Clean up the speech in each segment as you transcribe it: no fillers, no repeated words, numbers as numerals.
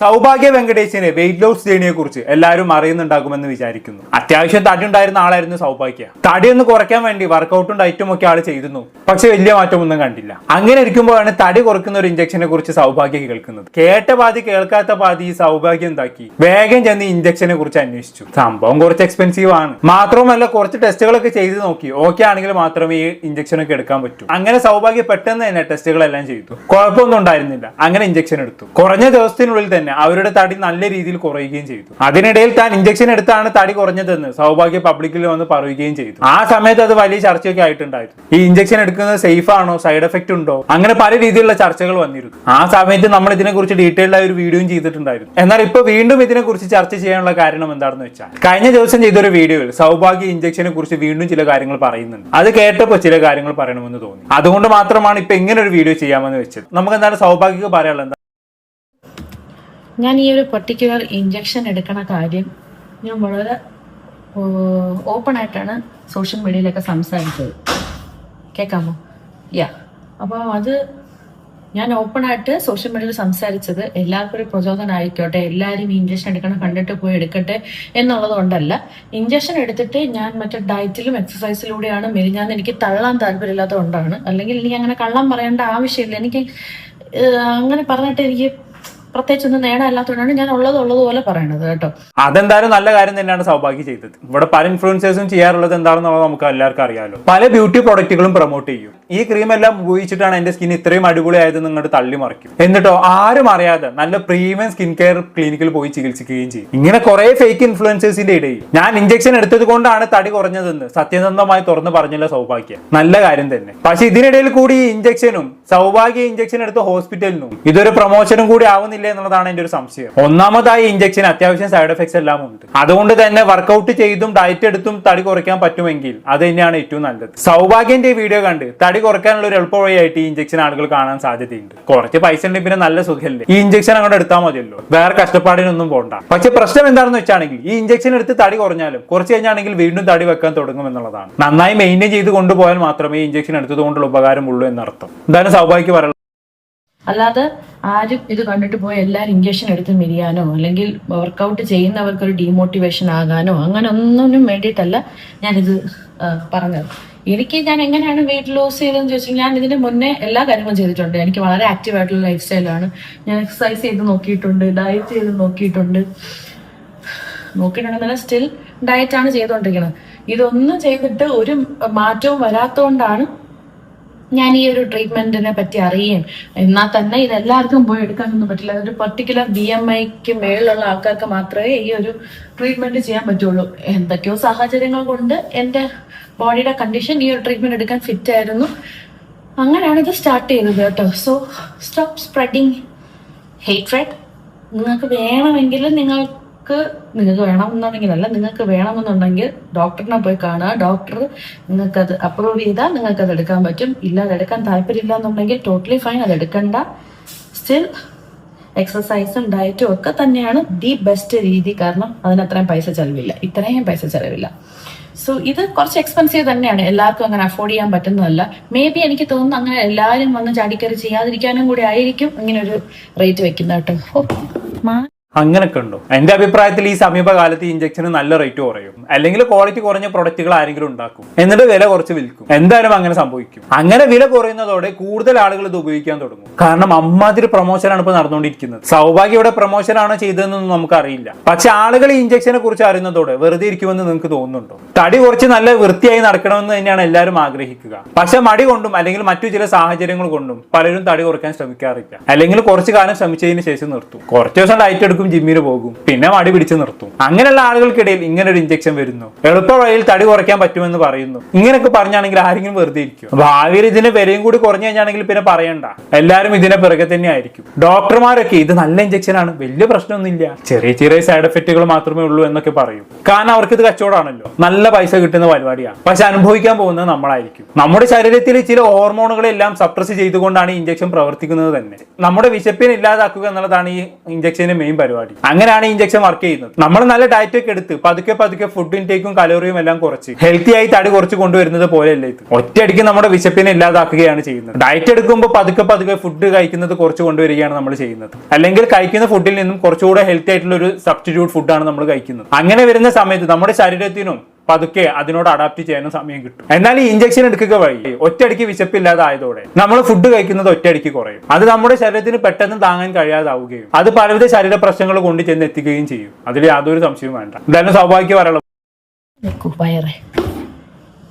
Sowbhagya വെങ്കടേശിനെ weight loss ജേണിയെ കുറിച്ച് എല്ലാവരും അറിയുന്നുണ്ടാകുമെന്ന് വിചാരിക്കുന്നു. അത്യാവശ്യം തടി ഉണ്ടായിരുന്ന ആളായിരുന്നു സൗഭാഗ്യ. തടി ഒന്ന് കുറയ്ക്കാൻ വേണ്ടി വർക്കൗട്ടും ഡയറ്റും ഒക്കെ ആള് ചെയ്തിരുന്നു, പക്ഷെ വലിയ മാറ്റമൊന്നും കണ്ടില്ല. അങ്ങനെ ഇരിക്കുമ്പോഴാണ് തടി കുറയ്ക്കുന്ന ഒരു ഇഞ്ചക്ഷനെ കുറിച്ച് സൗഭാഗ്യ കേൾക്കുന്നത്. കേട്ട പാതി കേൾക്കാത്ത പാതി ഈ സൗഭാഗ്യം എന്താക്കി വേഗം ചെന്ന് ഇഞ്ചക്ഷനെ കുറിച്ച് അന്വേഷിച്ചു. സംഭവം കുറച്ച് എക്സ്പെൻസീവ് ആണ്. മാത്രമല്ല കുറച്ച് ടെസ്റ്റുകളൊക്കെ ചെയ്ത് നോക്കി. ഓക്കെ ആണെങ്കിൽ മാത്രമേ ഈ ഇഞ്ചക്ഷൻ ഒക്കെ എടുക്കാൻ പറ്റൂ. അങ്ങനെ സൗഭാഗ്യ പെട്ടെന്ന് തന്നെ ടെസ്റ്റുകളെല്ലാം ചെയ്തു. കുഴപ്പമൊന്നും ഉണ്ടായിരുന്നില്ല. അങ്ങനെ ഇഞ്ചക്ഷൻ എടുത്തു. കുറഞ്ഞ ദിവസത്തിനുള്ളിൽ തന്നെ അവരുടെ തടി നല്ല രീതിയിൽ കുറയുകയും ചെയ്തു. അതിനിടയിൽ താൻ ഇഞ്ചക്ഷൻ എടുത്താണ് തടി കുറഞ്ഞതെന്ന് സൗഭാഗ്യ പബ്ലിക്കിൽ വന്ന് പറയുകയും ചെയ്തു. ആ സമയത്ത് അത് വലിയ ചർച്ചയൊക്കെ ആയിട്ടുണ്ടായിരുന്നു. ഈ ഇഞ്ചക്ഷൻ എടുക്കുന്നത് സേഫ് ആണോ, സൈഡ് എഫക്ട് ഉണ്ടോ, അങ്ങനെ പല രീതിയിലുള്ള ചർച്ചകൾ വന്നിരുന്നു. ആ സമയത്ത് നമ്മൾ ഇതിനെക്കുറിച്ച് ഡീറ്റെയിൽഡ് ആയ ഒരു വീഡിയോയും ചെയ്തിട്ടുണ്ടായിരുന്നു. എന്നാൽ ഇപ്പൊ വീണ്ടും ഇതിനെക്കുറിച്ച് ചർച്ച ചെയ്യാനുള്ള കാരണം എന്താണെന്ന് വെച്ചാൽ കഴിഞ്ഞ ദിവസം ചെയ്തൊരു വീഡിയോയിൽ സൗഭാഗ്യ ഇഞ്ചക്ഷനെ കുറിച്ച് വീണ്ടും ചില കാര്യങ്ങൾ പറയുന്നുണ്ട്. അത് കേട്ടപ്പോൾ ചില കാര്യങ്ങൾ പറയണമെന്ന് തോന്നി. അതുകൊണ്ട് മാത്രമാണ് ഇപ്പൊ ഇങ്ങനെ ഒരു വീഡിയോ ചെയ്യാമെന്ന് വെച്ചത്. നമുക്ക് എന്തായാലും സൗഭാഗ്യക്ക് പറയാനുള്ളത്, ഞാൻ ഈ ഒരു പർട്ടിക്കുലർ ഇഞ്ചക്ഷൻ എടുക്കണ കാര്യം ഞാൻ വളരെ ഓപ്പൺ ആയിട്ടാണ് സോഷ്യൽ മീഡിയയിലൊക്കെ സംസാരിച്ചത്. കേൾക്കാമോ? അപ്പോൾ അത് ഞാൻ ഓപ്പൺ ആയിട്ട് സോഷ്യൽ മീഡിയയിൽ സംസാരിച്ചത് എല്ലാവർക്കും ഒരു പ്രചോദനം ആയിക്കോട്ടെ, എല്ലാവരും ഈ ഇഞ്ചക്ഷൻ എടുക്കണം, കണ്ടിട്ട് പോയി എടുക്കട്ടെ എന്നുള്ളത് കൊണ്ടല്ല. ഇഞ്ചക്ഷൻ എടുത്തിട്ട് ഞാൻ മറ്റേ ഡയറ്റിലും എക്സസൈസിലൂടെയാണ് മെലിഞ്ഞാന്ന് എനിക്ക് തള്ളാൻ താല്പര്യമില്ലാത്തത് കൊണ്ടാണ്. അല്ലെങ്കിൽ എനിക്ക് അങ്ങനെ കള്ളം പറയേണ്ട ആവശ്യമില്ല. എനിക്ക് അങ്ങനെ പറഞ്ഞിട്ട് എനിക്ക് പ്രത്യേകിച്ചൊന്നും നേടാല്ലാത്തതുകൊണ്ടാണ് ഞാൻ ഉള്ളതുപോലെ പറയണത് കേട്ടോ. അതെന്തായാലും നല്ല കാര്യം തന്നെയാണ് സൗഭാഗ്യ ചെയ്തത്. ഇവിടെ പല ഇൻഫ്ലുവൻസേഴ്സും ചെയ്യാറുള്ളത് എന്താണെന്നുള്ളത് നമുക്ക് എല്ലാവർക്കും അറിയാലോ. പല ബ്യൂട്ടി പ്രൊഡക്റ്റുകളും പ്രൊമോട്ട് ചെയ്യും. ഈ ക്രീം എല്ലാം ഉപയോഗിച്ചിട്ടാണ് എന്റെ സ്കിൻ ഇത്രയും അടിപൊളിയായത് നിങ്ങളുടെ തള്ളി മറിക്കും. എന്നിട്ടോ ആരും അറിയാതെ നല്ല പ്രീമിയം സ്കിൻ കെയർ ക്ലിനിക്കിൽ പോയി ചികിത്സിക്കുകയും ചെയ്യും. ഇങ്ങനെ കുറെ ഫേക്ക് ഇൻഫ്ലുവൻസേഴ്സിന്റെ ഇടയിൽ ഞാൻ ഇഞ്ചക്ഷൻ എടുത്തത് കൊണ്ടാണ് തടി കുറഞ്ഞതെന്ന് സത്യസന്ധമായി തുറന്ന് പറഞ്ഞില്ല സൗഭാഗ്യ. നല്ല കാര്യം തന്നെ. പക്ഷെ ഇതിനിടയിൽ കൂടി ഈ ഇഞ്ചക്ഷനും സൗഭാഗ്യ ഇഞ്ചക്ഷൻ എടുത്ത ഹോസ്പിറ്റലിനും ഇതൊരു പ്രൊമോഷനും കൂടി ആവുന്നില്ല എന്നുള്ളതാണ് എന്റെ ഒരു സംശയം. ഒന്നാമതായി ഇഞ്ചക്ഷൻ അത്യാവശ്യം സൈഡ് എഫക്ട്സ് എല്ലാം ഉണ്ട്. അതുകൊണ്ട് തന്നെ വർക്കൗട്ട് ചെയ്തും ഡയറ്റ് എടുത്തും തടി കുറയ്ക്കാൻ പറ്റുമെങ്കിൽ അത് തന്നെയാണ് ഏറ്റവും നല്ലത്. സൗഭാഗ്യന്റെ വീഡിയോ കണ്ട് തടി കുറയ്ക്കാനുള്ള ഒരു എളുപ്പ വഴിയായിട്ട് ഈ ഇഞ്ചക്ഷൻ ആളുകൾ കാണാൻ സാധ്യതയുണ്ട്. കുറച്ച് പൈസ ഉണ്ടെങ്കിൽ പിന്നെ നല്ല സുഖമല്ലേ, ഈ ഇഞ്ചക്ഷൻ അങ്ങോട്ട് എടുത്താൽ മതിയല്ലോ, വേറെ കഷ്ടപ്പാടിനൊന്നും പോണ്ട. പക്ഷെ പ്രശ്നം എന്താണെന്ന് വെച്ചാണെങ്കിൽ ഈ ഇഞ്ചക്ഷൻ എടുത്ത് തടി കുറഞ്ഞാലും കുറച്ച് കഴിഞ്ഞാണെങ്കിൽ വീണ്ടും തടി വെക്കാൻ തുടങ്ങും എന്നുള്ളതാണ്. നന്നായി മെയിൻറ്റെയിൻ ചെയ്ത് കൊണ്ടുപോയാൽ മാത്രമേ ഈ ഇഞ്ചക്ഷൻ എടുത്തത് കൊണ്ടുള്ള ഉപകാരമുള്ളൂ എന്നർത്ഥം. എന്താണ് സൗഭാഗ്യക്ക് പറയുന്നത്? അല്ലാതെ ആരും ഇത് കണ്ടിട്ട് പോയി എല്ലാവരും ഇഞ്ചക്ഷൻ എടുത്ത് മിരിയാനോ അല്ലെങ്കിൽ വർക്കൗട്ട് ചെയ്യുന്നവർക്ക് ഒരു ഡീമോട്ടിവേഷൻ ആകാനോ അങ്ങനെ ഒന്നിനും വേണ്ടിയിട്ടല്ല ഞാനിത് പറഞ്ഞത്. ഞാൻ എങ്ങനെയാണ് വെയിറ്റ് ലോസ് ചെയ്തതെന്ന് ചോദിച്ചാൽ ഞാൻ ഇതിന് മുന്നേ എല്ലാ കാര്യങ്ങളും ചെയ്തിട്ടുണ്ട്. എനിക്ക് വളരെ ആക്റ്റീവ് ആയിട്ടുള്ള ലൈഫ് സ്റ്റൈലാണ്. ഞാൻ എക്സസൈസ് ചെയ്ത് നോക്കിയിട്ടുണ്ട്, ഡയറ്റ് ചെയ്ത് നോക്കിയിട്ടുണ്ടെന്നല്ല സ്റ്റിൽ ഡയറ്റാണ് ചെയ്തുകൊണ്ടിരിക്കുന്നത്. ഇതൊന്നും ചെയ്തിട്ട് ഒരു മാറ്റവും വരാത്തതുകൊണ്ടാണ് ഞാൻ ഈ ഒരു ട്രീറ്റ്മെന്റിനെ പറ്റി അറിയുകയും. എന്നാൽ തന്നെ ഇതെല്ലാവർക്കും പോയി എടുക്കാനൊന്നും പറ്റില്ല. അതൊരു പർട്ടിക്കുലർ BMIക്ക് മേളിലുള്ള ആൾക്കാർക്ക് മാത്രമേ ഈ ഒരു ട്രീറ്റ്മെന്റ് ചെയ്യാൻ പറ്റുള്ളൂ. എന്തൊക്കെയോ സാഹചര്യങ്ങൾ കൊണ്ട് എൻ്റെ ബോഡിയുടെ കണ്ടീഷൻ ഈ ഒരു ട്രീറ്റ്മെന്റ് എടുക്കാൻ ഫിറ്റ് ആയിരുന്നു. അങ്ങനെയാണ് ഇത് സ്റ്റാർട്ട് ചെയ്തത് കേട്ടോ. So stop spreading hatred. നിങ്ങൾക്ക് വേണമെങ്കിൽ നിങ്ങൾക്ക് വേണമെന്നുണ്ടെങ്കിലല്ല, നിങ്ങൾക്ക് വേണമെന്നുണ്ടെങ്കിൽ ഡോക്ടറിനെ പോയി കാണുക. ഡോക്ടർ നിങ്ങൾക്കത് അപ്രൂവ് ചെയ്താൽ നിങ്ങൾക്കത് എടുക്കാൻ പറ്റും. ഇല്ലാതെ എടുക്കാൻ താല്പര്യമില്ല എന്നുണ്ടെങ്കിൽ ടോട്ടലി ഫൈൻ, അത് എടുക്കണ്ട. സ്റ്റിൽ എക്സസൈസും ഡയറ്റും ഒക്കെ തന്നെയാണ് ദി ബെസ്റ്റ് രീതി. കാരണം അതിന് ഇത്രയും പൈസ ചെലവില്ല. സോ ഇത് കുറച്ച് എക്സ്പെൻസീവ് തന്നെയാണ്. എല്ലാവർക്കും അങ്ങനെ അഫോർഡ് ചെയ്യാൻ പറ്റുന്നതല്ല. മേ ബി എനിക്ക് തോന്നുന്നു അങ്ങനെ എല്ലാവരും വന്ന് ചാടിക്കറി ചെയ്യാതിരിക്കാനും കൂടി ആയിരിക്കും ഇങ്ങനെ ഒരു റേറ്റ് വെക്കുന്നത് കേട്ടോ. അങ്ങനൊക്കെ ഉണ്ടോ? എന്റെ അഭിപ്രായത്തിൽ ഈ സമീപകാലത്ത് ഇഞ്ചക്ഷന് നല്ല റേറ്റ് കുറയും, അല്ലെങ്കിൽ ക്വാളിറ്റി കുറഞ്ഞ പ്രൊഡക്റ്റുകൾ ആരെങ്കിലും ഉണ്ടാക്കും, എന്നിട്ട് വില കുറച്ച് വിൽക്കും. എന്തായാലും അങ്ങനെ സംഭവിക്കും. അങ്ങനെ വില കുറയുന്നതോടെ കൂടുതൽ ആളുകൾ ഇത് ഉപയോഗിക്കാൻ തുടങ്ങും. കാരണം അമ്മാതിരി പ്രൊമോഷനാണ് ഇപ്പൊ നടന്നുകൊണ്ടിരിക്കുന്നത്. സൗഭാഗ്യയുടെ പ്രൊമോഷൻ ആണോ ചെയ്തതെന്നൊന്നും നമുക്ക് അറിയില്ല. പക്ഷെ ആളുകൾ ഈ ഇഞ്ചക്ഷനെ കുറിച്ച് അറിയുന്നതോടെ വെറുതെ ഇരിക്കുമെന്ന് നിങ്ങൾക്ക് തോന്നുന്നുണ്ടോ? തടി കുറച്ച് നല്ല വൃത്തിയായി നടക്കണമെന്ന് തന്നെയാണ് എല്ലാവരും ആഗ്രഹിക്കുക. പക്ഷെ മടി കൊണ്ടും അല്ലെങ്കിൽ മറ്റു ചില സാഹചര്യങ്ങൾ കൊണ്ടും പലരും തടി കുറയ്ക്കാൻ ശ്രമിക്കാറില്ല. അല്ലെങ്കിൽ കുറച്ചു കാലം ശ്രമിച്ചതിന് ശേഷം നിർത്തും. കുറച്ച് ദിവസം ഡയറ്റ് എടുക്കും, ജിമ്മിന് പോകും, പിന്നെ മടി പിടിച്ച് നിർത്തും. അങ്ങനെയുള്ള ആളുകൾക്കിടയിൽ ഇങ്ങനെ ഒരു ഇഞ്ചക്ഷൻ വരുന്നു, എളുപ്പ വഴിയിൽ തടി കുറയ്ക്കാൻ പറ്റുമെന്ന് പറയുന്നു. ഇങ്ങനെയൊക്കെ പറഞ്ഞാണെങ്കിൽ ആരെങ്കിലും വെറുതെ ഇരിക്കും? ഭാവിയിൽ ഇതിന്റെ വിലയും കൂടി കുറഞ്ഞു കഴിഞ്ഞാണെങ്കിൽ പിന്നെ പറയണ്ട, എല്ലാവരും ഇതിന്റെ പിറകെ തന്നെ ആയിരിക്കും. ഡോക്ടർമാരൊക്കെ ഇത് നല്ല ഇഞ്ചക്ഷൻ ആണ്, വലിയ പ്രശ്നമൊന്നുമില്ല, ചെറിയ സൈഡ് എഫക്റ്റുകൾ മാത്രമേ ഉള്ളൂ എന്നൊക്കെ പറയും. കാരണം അവർക്ക് ഇത് കച്ചവടമാണല്ലോ, നല്ല പൈസ കിട്ടുന്ന പരിപാടിയാണ്. പക്ഷെ അനുഭവിക്കാൻ പോകുന്നത് നമ്മളായിരിക്കും. നമ്മുടെ ശരീരത്തിൽ ചില ഹോർമോണുകളെല്ലാം സപ്രസ് ചെയ്തുകൊണ്ടാണ് ഈ ഇഞ്ചക്ഷൻ പ്രവർത്തിക്കുന്നത് തന്നെ. നമ്മുടെ വിശപ്പിനെ ഇല്ലാതാക്കുക എന്നുള്ളതാണ് ഈ ഇഞ്ചക്ഷന്റെ മെയിൻ പരിപാടി. പരിപാടി. അങ്ങനെയാണ് ഇഞ്ചക്ഷൻ വർക്ക് ചെയ്യുന്നത്. നമ്മൾ നല്ല ഡയറ്റ് ഒക്കെ എടുത്ത് പതുക്കെ പതുക്കെ ഫുഡ് ഇൻടേക്കും കലോറിയും എല്ലാം കുറച്ച് ഹെൽത്തി ആയി തടി കുറച്ച് കൊണ്ടുവരുന്നത് പോലെയല്ല ഇത്. ഒറ്റയടിക്ക് നമ്മുടെ വിശപ്പിനെ ഇല്ലാതാക്കുകയാണ് ചെയ്യുന്നത്. ഡയറ്റ് എടുക്കുമ്പോൾ പതുക്കെ പതുക്കെ ഫുഡ് കഴിക്കുന്നത് കുറച്ച് കൊണ്ടുവരികയാണ് നമ്മൾ ചെയ്യുന്നത്. അല്ലെങ്കിൽ കഴിക്കുന്ന ഫുഡിൽ നിന്നും കുറച്ചുകൂടെ ഹെൽത്തി ആയിട്ടുള്ള ഒരു സബ്സ്റ്റിറ്റ്യൂട്ട് ഫുഡാണ് നമ്മൾ കഴിക്കുന്നത്. അങ്ങനെ വരുന്ന സമയത്ത് നമ്മുടെ ശരീരത്തിനും പതുക്കെ അതിനോട് അഡാപ്റ്റ് ചെയ്യാനും സമയം കിട്ടും. എന്നാൽ ഈ ഇഞ്ചക്ഷൻ എടുക്കുക വഴി ഒറ്റയടിക്ക് വിശപ്പില്ലാതായതോടെ നമ്മൾ ഫുഡ് കഴിക്കുന്നത് ഒറ്റയടിക്ക് കുറയും. അത് നമ്മുടെ ശരീരത്തിന് പെട്ടെന്ന് താങ്ങാൻ കഴിയാതാവുകയും അത് പലവിധ ശരീര പ്രശ്നങ്ങൾ കൊണ്ട് ചെന്ന് എത്തിക്കുകയും ചെയ്യും. അതിൽ യാതൊരു സംശയവും വേണ്ട. എന്തായാലും സൗഭാഗ്യം പറയാനുള്ള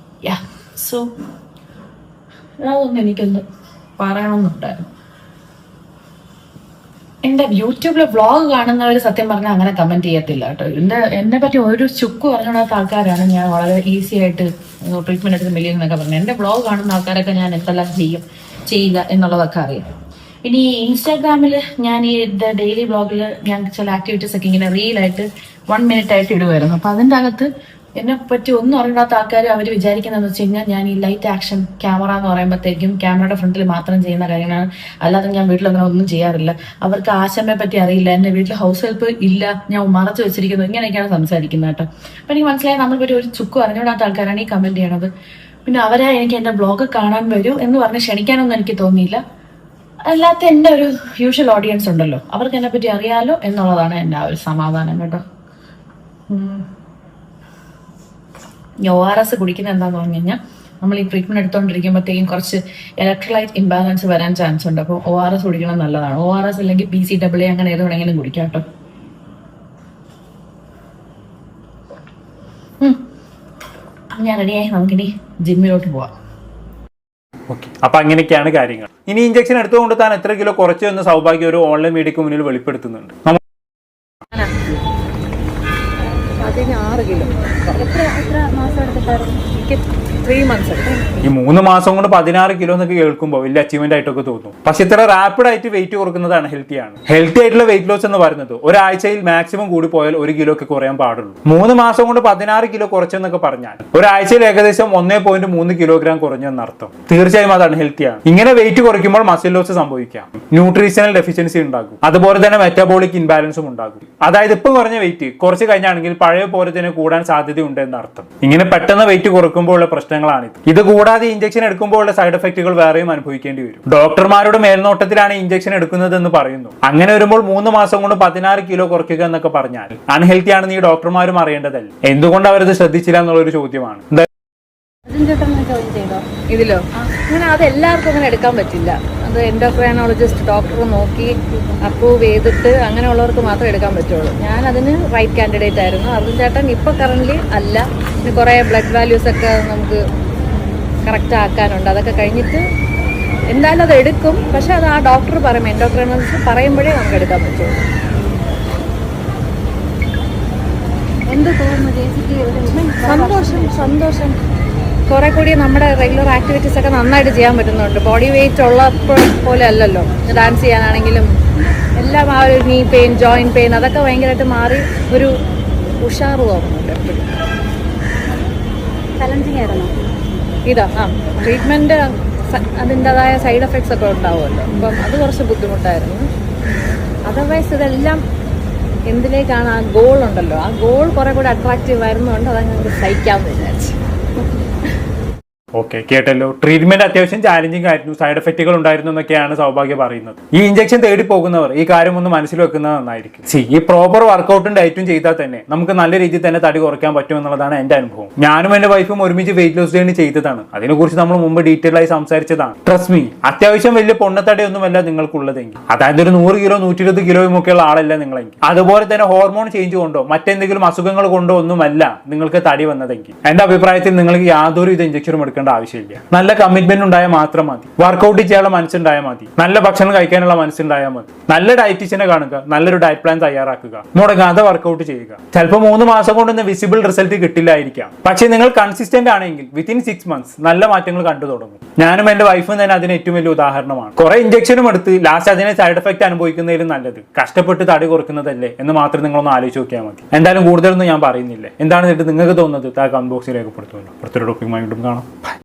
അതൊന്നും എനിക്കൊന്ന് പറയണമെന്നുണ്ടായിരുന്നു. എന്റെ യൂട്യൂബിലെ വ്ളോഗ് കാണുന്നവർ സത്യം പറഞ്ഞാൽ അങ്ങനെ കമന്റ് ചെയ്യത്തില്ല കേട്ടോ. എന്നെ പറ്റി ഒരു ചുക്ക് പറഞ്ഞാത്ത ആൾക്കാരാണ് ഞാൻ വളരെ ഈസി ആയിട്ട് ട്രീറ്റ്മെന്റ് എടുത്ത് മില്യൻ എന്നൊക്കെ പറഞ്ഞു. എന്റെ വ്ളോഗ് കാണുന്ന ആൾക്കാരൊക്കെ ഞാൻ എന്തെല്ലാം ചെയ്യുക എന്നുള്ളതൊക്കെ അറിയാം. ഇനി ഇൻസ്റ്റാഗ്രാമിൽ ഞാൻ ഈ ഡെയിലി വ്ളോഗിൽ ഞാൻ ചില ആക്ടിവിറ്റീസ് ഒക്കെ ഇങ്ങനെ റീലായിട്ട് 1 മിനിറ്റ് ആയിട്ട് ഇടുമായിരുന്നു. അപ്പൊ അതിൻ്റെ അകത്ത് എന്നെ പറ്റി ഒന്നും അറിയാത്ത ആൾക്കാർ അവർ വിചാരിക്കുന്നതെന്ന് വെച്ച് കഴിഞ്ഞാൽ ഞാൻ ഈ ലൈറ്റ് ആക്ഷൻ ക്യാമറ എന്ന് പറയുമ്പോഴത്തേക്കും ക്യാമറയുടെ ഫ്രണ്ടിൽ മാത്രം ചെയ്യുന്ന കാര്യങ്ങളാണ്, അല്ലാതെ ഞാൻ വീട്ടിലങ്ങനെ ഒന്നും ചെയ്യാറില്ല. അവർക്ക് ആശമ്മയെ പറ്റി അറിയില്ല, എൻ്റെ വീട്ടിൽ ഹൗസ് ഹെൽപ്പ് ഇല്ല, ഞാൻ മറച്ചു വെച്ചിരിക്കുന്നു, ഇങ്ങനെയൊക്കെയാണ് സംസാരിക്കുന്നത് കേട്ടോ. അപ്പം എനിക്ക് മനസ്സിലായി നമ്മൾ പറ്റി ഒരു ചുക്ക് അറിഞ്ഞൂടാത്ത ആൾക്കാരാണ് ഈ കമന്റ് ചെയ്യണത്. പിന്നെ അവരെ എനിക്ക് എൻ്റെ ബ്ലോഗ് കാണാൻ വരൂ എന്ന് പറഞ്ഞ് ക്ഷണിക്കാനൊന്നും എനിക്ക് തോന്നിയില്ല. അല്ലാത്ത എൻ്റെ ഒരു യൂഷ്വൽ ഓഡിയൻസ് ഉണ്ടല്ലോ, അവർക്ക് എന്നെ പറ്റി അറിയാലോ എന്നുള്ളതാണ് എൻ്റെ ആ ഒരു സമാധാനം കേട്ടോ. ORS കുടിക്കുന്നത് എന്താന്ന് പറഞ്ഞു കഴിഞ്ഞാൽ നമ്മൾ ഈ ട്രീറ്റ്മെന്റ് എടുത്തുകൊണ്ടിരിക്കുമ്പോഴത്തേക്കും കുറച്ച് ഇലക്ട്രോലൈറ്റ് ഇംബാലൻസ് വരാൻ ചാൻസ് ഉണ്ട്. അപ്പോൾ ORS കുടിക്കണം നല്ലതാണ്. ORS അല്ലെങ്കിൽ PCAA അങ്ങനെ ഏത് വേണമെങ്കിലും കുടിക്കാം കേട്ടോ. ഞാൻ റെഡിയായി, നമുക്കിനി ജിമ്മിലോട്ട് പോവാം. അപ്പൊ അങ്ങനെയൊക്കെയാണ് കാര്യങ്ങൾ. ഇനി ഇഞ്ചക്ഷൻ എടുത്തുകൊണ്ട് താൻ എത്ര കിലോ കുറച്ചു എന്ന് സൗഭാഗ്യം ഒരു ഓൺലൈൻ മീഡിയക്ക് മുന്നിൽ വെളിപ്പെടുത്തുന്നുണ്ട്. 16 കിലോ. എത്ര മാസം എടുത്തിട്ടായിരുന്നു? 3 months എടുത്തു. ഈ 3 മാസം കൊണ്ട് 16 കിലോ എന്നൊക്കെ കേൾക്കുമ്പോൾ വലിയ അച്ചീവ്മെന്റ് ആയിട്ടൊക്കെ തോന്നും. പക്ഷെ ഇത്ര റാപ്പിഡ് ആയിട്ട് വെയിറ്റ് കുറക്കുന്നതാണ് ഹെൽത്തിയാണ്. ഹെൽത്തി ആയിട്ടുള്ള വെയിറ്റ് ലോസ് എന്ന് പറയുന്നത് ഒരാഴ്ചയിൽ മാക്സിമം കൂടി പോയാൽ 1 കിലോ ഒക്കെ കുറയാൻ പാടുള്ളൂ. 3 മാസം കൊണ്ട് 16 കിലോ കുറച്ചെന്നൊക്കെ പറഞ്ഞാൽ ഒരാഴ്ചയിൽ ഏകദേശം 1.3 കിലോഗ്രാം കുറഞ്ഞെന്നർത്ഥം. തീർച്ചയായും അതാണ് ഹെൽത്തിയാണ്. ഇങ്ങനെ വെയിറ്റ് കുറയ്ക്കുമ്പോൾ മസിൽ ലോസ് സംഭവിക്കാം, ന്യൂട്രീഷണൽ ഡെഫിഷ്യൻസി ഉണ്ടാകും, അതുപോലെ തന്നെ മെറ്റബോളിക് ഇംബാലൻസും ഉണ്ടാകും. അതായത് ഇപ്പം കുറഞ്ഞ വെയിറ്റ് കുറച്ച് കഴിഞ്ഞാണെങ്കിൽ പഴയ പോലെ തന്നെ കൂടാൻ സാധ്യതയുണ്ട് എന്നർത്ഥം. ഇങ്ങനെ പെട്ടെന്ന് വെയിറ്റ് കുറയ്ക്കുമ്പോൾ ഉള്ള പ്രശ്നങ്ങളാണിത്. ഇത് കൂടാതെ ഇഞ്ചക്ഷൻ എടുക്കുമ്പോഴുള്ള സൈഡ് എഫക്റ്റുകൾ വേറെയും അനുഭവിക്കേണ്ടി വരും. ഡോക്ടർമാരുടെ മേൽനോട്ടത്തിലാണ് ഇഞ്ചക്ഷൻ എടുക്കുന്നത് എന്ന് പറയുന്നു. അങ്ങനെ വരുമ്പോൾ 3 മാസം കൊണ്ട് 16 കിലോ കുറയ്ക്കുക എന്നൊക്കെ പറഞ്ഞാൽ അൺഹെൽത്തി ആണെന്ന് ഈ ഡോക്ടർമാരും അറിയേണ്ടതല്ല. എന്തുകൊണ്ട് അവരത് ശ്രദ്ധിച്ചില്ല എന്നുള്ളൊരു ചോദ്യമാണ്. ഇതിലോ അങ്ങനെ അത് എല്ലാവർക്കും അങ്ങനെ എടുക്കാൻ പറ്റില്ല. അത് എൻഡോക്രൈനോളജിസ്റ്റ് ഡോക്ടർ നോക്കി അപ്രൂവ് ചെയ്തിട്ട് അങ്ങനെയുള്ളവർക്ക് മാത്രമേ എടുക്കാൻ പറ്റുള്ളൂ. ഞാൻ അതിന് റൈറ്റ് കാൻഡിഡേറ്റ് ആയിരുന്നു. അർജുൻ ചേട്ടൻ ഇപ്പോൾ കറന്റ് അല്ല. പിന്നെ കുറേ ബ്ലഡ് വാല്യൂസ് ഒക്കെ നമുക്ക് കറക്റ്റ് ആക്കാനുണ്ട്. അതൊക്കെ കഴിഞ്ഞിട്ട് എന്തായാലും അത് എടുക്കും. പക്ഷെ അത് ആ ഡോക്ടർ പറയും, എൻഡോക്രൈനോളജിസ്റ്റ് പറയുമ്പോഴേ നമുക്ക് എടുക്കാൻ പറ്റുള്ളൂ. എന്ത് തോന്നുന്നു? സന്തോഷം. കുറെ കൂടി നമ്മുടെ റെഗുലർ ആക്ടിവിറ്റീസ് ഒക്കെ നന്നായിട്ട് ചെയ്യാൻ പറ്റുന്നുണ്ട്. ബോഡി വെയിറ്റ് ഉള്ളപ്പോൾ പോലെ അല്ലല്ലോ. ഡാൻസ് ചെയ്യാനാണെങ്കിലും എല്ലാം ആ ഒരു നീ പെയിൻ, ജോയിന്റ് പെയിൻ അതൊക്കെ ഭയങ്കരമായിട്ട് മാറി ഒരു ഉഷാറ് തോന്നുന്നുണ്ട്. ചലഞ്ചിങ് ആയിരുന്നു ഇതാ. ട്രീറ്റ്മെന്റ് അതിൻ്റെതായ സൈഡ് എഫക്ട്സ് ഒക്കെ ഉണ്ടാവുമല്ലോ. അപ്പം അത് കുറച്ച് ബുദ്ധിമുട്ടായിരുന്നു. അതർവൈസ് ഇതെല്ലാം എന്തിലേക്കാണ് ആ ഗോൾ ഉണ്ടല്ലോ, ആ ഗോൾ കുറെ കൂടി അട്രാക്റ്റീവ് ആയിരുന്നുകൊണ്ട് അതങ്ങനെ സഹിക്കാമെന്ന് വിചാരിച്ചു. ഓക്കെ, കേട്ടല്ലോ. ട്രീറ്റ്മെന്റ് അത്യാവശ്യം ചാലഞ്ചിങ് ആയിരുന്നു, സൈഡ് എഫക്റ്റുകൾ ഉണ്ടായിരുന്നു എന്നൊക്കെയാണ് സൗഭാഗ്യ പറയുന്നത്. ഈ ഇഞ്ചക്ഷൻ തേടി പോകുന്നവർ ഈ കാര്യം ഒന്ന് മനസ്സിൽ വെക്കുന്നത് നന്നായിരിക്കും. ഈ പ്രോപ്പർ വർക്കൗട്ടും ഡയറ്റും ചെയ്താൽ തന്നെ നമുക്ക് നല്ല രീതിയിൽ തന്നെ തടി കുറയ്ക്കാൻ പറ്റും എന്നുള്ളതാണ് എന്റെ അനുഭവം. ഞാനും എന്റെ വൈഫും ഒരുമിച്ച് വെയിറ്റ് ലോസ് ജേണി ചെയ്തതാണ്. അതിനെക്കുറിച്ച് നമ്മൾ മുമ്പ് ഡീറ്റെയിൽ ആയി സംസാരിച്ചതാണ്. ട്രസ്റ്റ് മീ, അത്യാവശ്യം വലിയ പൊണ്ണത്തടിയൊന്നുമല്ല നിങ്ങൾക്കുള്ളതെങ്കിൽ, അതായത് ഒരു 100 കിലോ 120 കിലോയും ഒക്കെയുള്ള ആളല്ല നിങ്ങളെങ്കിൽ, അതുപോലെ തന്നെ ഹോർമോൺ ചേഞ്ച് കൊണ്ടോ മറ്റെന്തെങ്കിലും അസുഖങ്ങൾ കൊണ്ടോ ഒന്നുമല്ല നിങ്ങൾക്ക് തടി വന്നതെങ്കിൽ, എന്റെ അഭിപ്രായത്തിൽ നിങ്ങൾക്ക് യാതൊരു ഇത് ഇഞ്ചക്ഷനും എടുക്കേണ്ട ആവശ്യമില്ല. നല്ല കമ്മിറ്റ്മെന്റ് ഉണ്ടായാൽ മാത്രം മതി. വർക്കൗട്ട് ചെയ്യാനുള്ള മനസ്സുണ്ടായാൽ മതി. നല്ല ഭക്ഷണം കഴിക്കാനുള്ള മനസ്സുണ്ടായാൽ മതി. നല്ല ഡയറ്റീഷ്യനെ കാണുക, നല്ലൊരു ഡയറ്റ് പ്ലാൻ തയ്യാറാക്കുക, മുടങ്ങാതെ വർക്കൗട്ട് ചെയ്യുക. ചിലപ്പോൾ 3 മാസം കൊണ്ടൊന്നും വിസിബിൾ റിസൾട്ട് കിട്ടില്ലായിരിക്കാം. പക്ഷേ നിങ്ങൾ കൺസിസ്റ്റന്റ് ആണെങ്കിൽ വിത്തിൻ 6 months നല്ല മാറ്റങ്ങൾ കണ്ടു തുടങ്ങും. ഞാനും എന്റെ വൈഫും തന്നെ അതിന് ഏറ്റവും വലിയ ഉദാഹരണമാണ്. കുറെ ഇഞ്ചക്ഷനും എടുത്ത് ലാസ്റ്റ് അതിനെ സൈഡ് എഫക്ട് അനുഭവിക്കുന്നതിലും നല്ലത് കഷ്ടപ്പെട്ട് തടി കുറയ്ക്കുന്നതല്ലേ എന്ന് മാത്രം നിങ്ങളൊന്ന് ആലോചിച്ച് നോക്കിയാൽ മതി. എന്തായാലും കൂടുതലൊന്നും ഞാൻ പറയുന്നില്ല. എന്താണ് നിങ്ങൾക്ക് തോന്നുന്നത്? കമന്റ് ബോക്സിൽ രേഖപ്പെടുത്തുമല്ലോ. അടുത്തൊരു ടോപ്പിക്കുമായി വീണ്ടും കാണാം.